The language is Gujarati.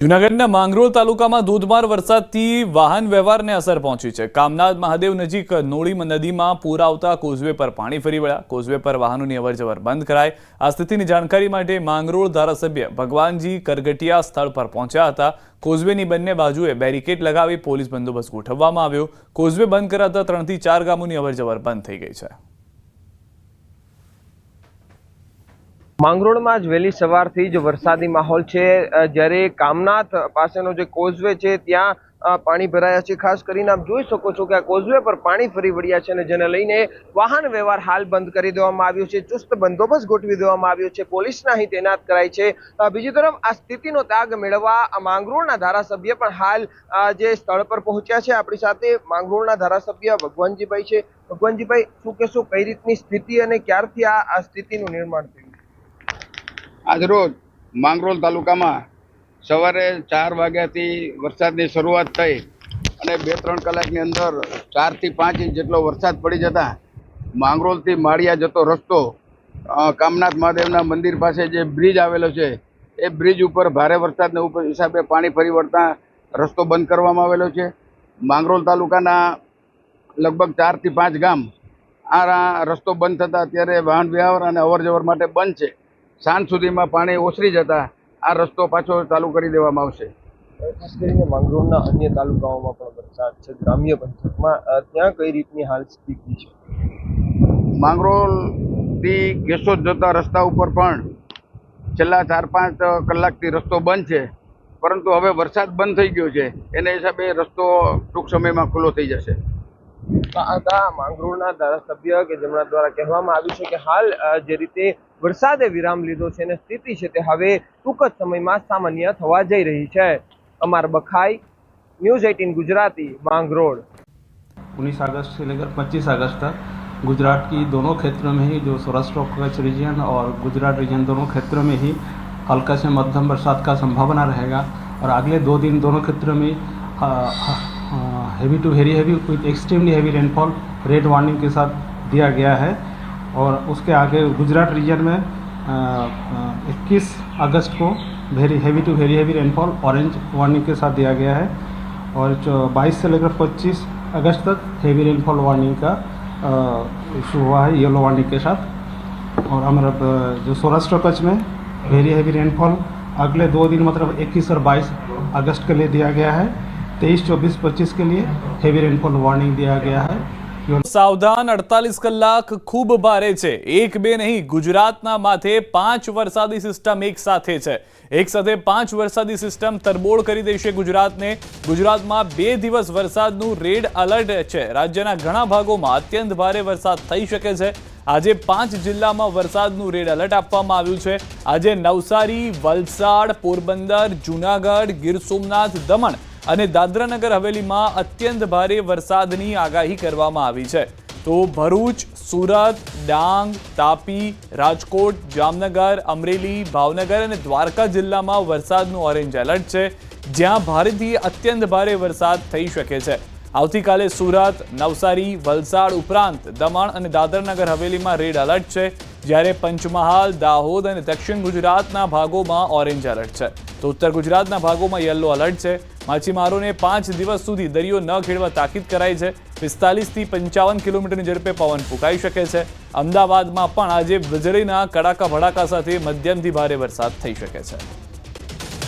જૂનાગઢના માંગરોળ તાલુકામાં ધોધમાર વરસાદથી વાહન વ્યવહારને અસર પહોંચી છે। કામનાથ મહાદેવ નજીક નોળી નદીમાં પૂર આવતા કોઝવે પર પાણી ફરી વળ્યા। કોઝવે પર વાહનોની અવરજવર બંધ કરાઈ। આ સ્થિતિની જાણકારી માટે માંગરોળ ધારાસભ્ય ભગવાનજી કરગટિયા સ્થળ પર પહોંચ્યા હતા। કોઝવેની બંને બાજુએ બેરિકેડ લગાવી પોલીસ બંદોબસ્ત ગોઠવવામાં આવ્યો। કોઝવે બંધ કરાતા 3 થી 4 ગામોની અવરજવર બંધ થઈ ગઈ છે। માંગરોળમાં જ વહેલી સવારથી જ વરસાદી માહોલ છે। જ્યારે કામનાથ પાસેનો જે કોઝવે છે ત્યાં પાણી ભરાયા છે। ખાસ કરીને આપ જોઈ શકો છો કે આ કોઝવે પર પાણી ફરી વળ્યા છે અને જેને લઈને વાહન વ્યવહાર હાલ બંધ કરી દેવામાં આવ્યો છે। ચુસ્ત બંદોબસ્ત ગોઠવી દેવામાં આવ્યો છે। પોલીસના અહીં તૈનાત કરાઈ છે। બીજી તરફ આ સ્થિતિનો તાગ મેળવવા માંગરોળના ધારાસભ્ય પણ હાલ જે સ્થળ પર પહોંચ્યા છે। આપણી સાથે માંગરોળના ધારાસભ્ય ભગવાનજીભાઈ છે। ભગવાનજીભાઈ, શું કહેશો, કઈ રીતની સ્થિતિ અને ક્યારથી આ સ્થિતિનું નિર્માણ થયું? આજરોજ માંગરોળ તાલુકામાં સવારે 4 વાગ્યાથી વરસાદની શરૂઆત થઈ અને 2-3 કલાકની અંદર 4 થી 5 ઇંચ જેટલો વરસાદ પડી જતા માંગરોળથી માળિયા જતો રસ્તો કામનાથ મહાદેવના મંદિર પાસે જે બ્રિજ આવેલો છે એ બ્રિજ ઉપર ભારે વરસાદના હિસાબે પાણી ફરી વળતા રસ્તો બંધ કરવામાં આવેલો છે। માંગરોળ તાલુકાના લગભગ 4 થી 5 ગામ આ રસ્તો બંધ થતા અત્યારે વાહન વ્યવહાર અને અવરજવર માટે બંધ છે। સાંજ સુધીમાં પાણી ઓસરી જતા આ રસ્તો પાછો ચાલુ કરી દેવામાં આવશે। ખાસ કરીને માંગરોળના અન્ય તાલુકાઓમાં પણ વરસાદ છે, ગ્રામ્ય પંથકમાં ત્યાં કઈ રીતની હાલ સ્થિતિ છે? માંગરોળથી કેશોદ જતા રસ્તા ઉપર પણ છેલ્લા 4-5 કલાકથી રસ્તો બંધ છે, પરંતુ હવે વરસાદ બંધ થઈ ગયો છે એના હિસાબે રસ્તો ટૂંક સમયમાં ખુલ્લો થઈ જશે। માંગરોળના ધારાસભ્ય કે જેમના દ્વારા કહેવામાં આવ્યું છે કે હાલ જે રીતે વરસાદે વિરામ લીધો છે અને સ્થિતિ છે તે હવે ટૂંક જ સમયમાં સામાન્ય થવા જઈ રહી છે। अमर बखाई, न्यूज़ 18 गुजराती, मांगरोळ। 19 अगस्त से लेकर 25 अगस्त तक गुजरात की दोनों क्षेत्रों में ही जो सौराष्ट्र कच्छ रीजन और गुजरात रीजन दोनों क्षेत्रों में ही हल्का से मध्यम बरसात का संभावना रहेगा और अगले 2 दिन दोनों क्षेत्रों में heavy to very heavy with extremely heavy rainfall red warning के साथ दिया गया है। और उसके आगे गुजरात रीजन में 21 अगस्त को very heavy to very heavy rainfall orange warning के साथ दिया गया है और 22 से लेकर 25 अगस्त तक हेवी रेनफॉल वार्निंग का इशू हुआ है येलो वार्निंग के साथ। और हमारा जो सौराष्ट्र कच्छ में वेरी हेवी रेनफॉल अगले 2 दिन मतलब 21 और 22 अगस्त के लिए दिया गया है। 23, 24, 25 के लिए हेवी रेनफॉल वार्निंग दिया गया है। सावधान 48 કલાક ખૂબ ભારે છે। 1-2 નહીં, ગુજરાતના માથે 5 વરસાદી સિસ્ટમ એક સાથે છે। એક સાથે 5 વરસાદી સિસ્ટમ તરબોળ કરી દેશે ગુજરાતને। ગુજરાતમાં 2 દિવસ વરસાદનું રેડ એલર્ટ છે। રાજ્યના ઘણા ભાગોમાં અત્યંત ભારે વરસાદ થઈ શકે છે। આજે 5 જિલ્લામાં વરસાદનું રેડ એલર્ટ આપવામાં આવ્યું છે। આજે નવસારી, વલસાડ, પોરબંદર, જૂનાગઢ, ગીર સોમનાથ, દમણ અને દાદરાનગર હવેલીમાં અત્યંત ભારે વરસાદની આગાહી કરવામાં આવી છે। તો ભરૂચ, સુરત, ડાંગ, તાપી, રાજકોટ, જામનગર, અમરેલી, ભાવનગર અને દ્વારકા જિલ્લામાં વરસાદનું ઓરેન્જ એલર્ટ છે, જ્યાં ભારેથી અત્યંત ભારે વરસાદ થઈ શકે છે। આવતીકાલે સુરત, નવસારી, વલસાડ ઉપરાંત દમણ અને દાદરાનગર હવેલીમાં રેડ એલર્ટ છે, જ્યારે પંચમહાલ, દાહોદ અને દક્ષિણ ગુજરાતના ભાગોમાં ઓરેન્જ એલર્ટ છે। તો ઉત્તર ગુજરાતના ભાગોમાં યલો એલર્ટ છે। માછીમારોને 5 દિવસ સુધી દરિયો ન ખેડવા તાકીદ કરાઈ છે। 45 થી 55 કિલોમીટરની ઝડપે પવન ફૂંકાઈ શકે છે। અમદાવાદમાં પણ આજે વીજળીના કડાકા ભડાકા સાથે મધ્યમથી ભારે વરસાદ થઈ શકે છે।